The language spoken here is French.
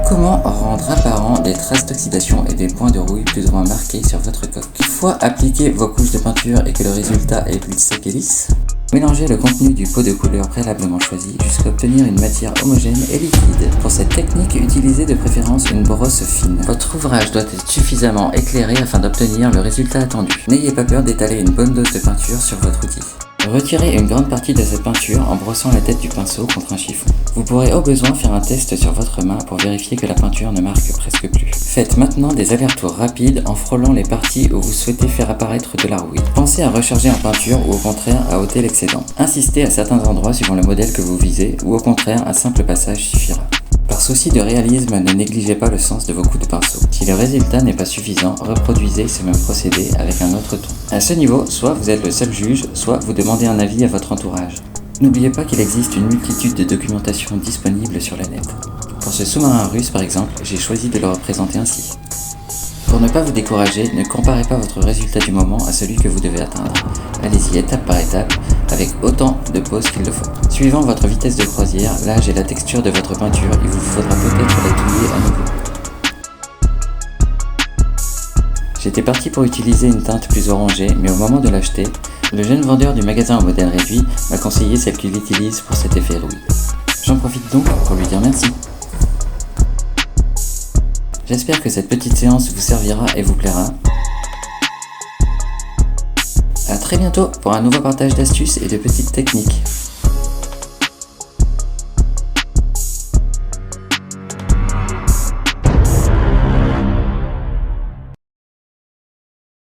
Comment rendre apparent des traces d'oxydation et des points de rouille plus ou moins marqués sur votre coque? Une fois appliqué vos couches de peinture et que le résultat est plus sec et lisse, mélangez le contenu du pot de couleur préalablement choisi jusqu'à obtenir une matière homogène et liquide. Pour cette technique, utilisez de préférence une brosse fine. Votre ouvrage doit être suffisamment éclairé afin d'obtenir le résultat attendu. N'ayez pas peur d'étaler une bonne dose de peinture sur votre outil. Retirez une grande partie de cette peinture en brossant la tête du pinceau contre un chiffon. Vous pourrez au besoin faire un test sur votre main pour vérifier que la peinture ne marque presque plus. Faites maintenant des allers-retours rapides en frôlant les parties où vous souhaitez faire apparaître de la rouille. Pensez à recharger en peinture ou au contraire à ôter l'excédent. Insistez à certains endroits suivant le modèle que vous visez ou au contraire un simple passage suffira. Par souci de réalisme, ne négligez pas le sens de vos coups de pinceau. Si le résultat n'est pas suffisant, reproduisez ce même procédé avec un autre ton. À ce niveau, soit vous êtes le seul juge, soit vous demandez un avis à votre entourage. N'oubliez pas qu'il existe une multitude de documentation disponible sur le net. Pour ce sous-marin russe par exemple, j'ai choisi de le représenter ainsi. Pour ne pas vous décourager, ne comparez pas votre résultat du moment à celui que vous devez atteindre. Allez-y étape par étape, avec autant de pauses qu'il le faut. Suivant votre vitesse de croisière, l'âge et la texture de votre peinture, il vous faudra peut-être l'étudier à nouveau. J'étais parti pour utiliser une teinte plus orangée, mais au moment de l'acheter, le jeune vendeur du magasin au modèle réduit m'a conseillé celle qu'il utilise pour cet effet rouille. J'en profite donc pour lui dire merci. J'espère que cette petite séance vous servira et vous plaira. A très bientôt pour un nouveau partage d'astuces et de petites techniques.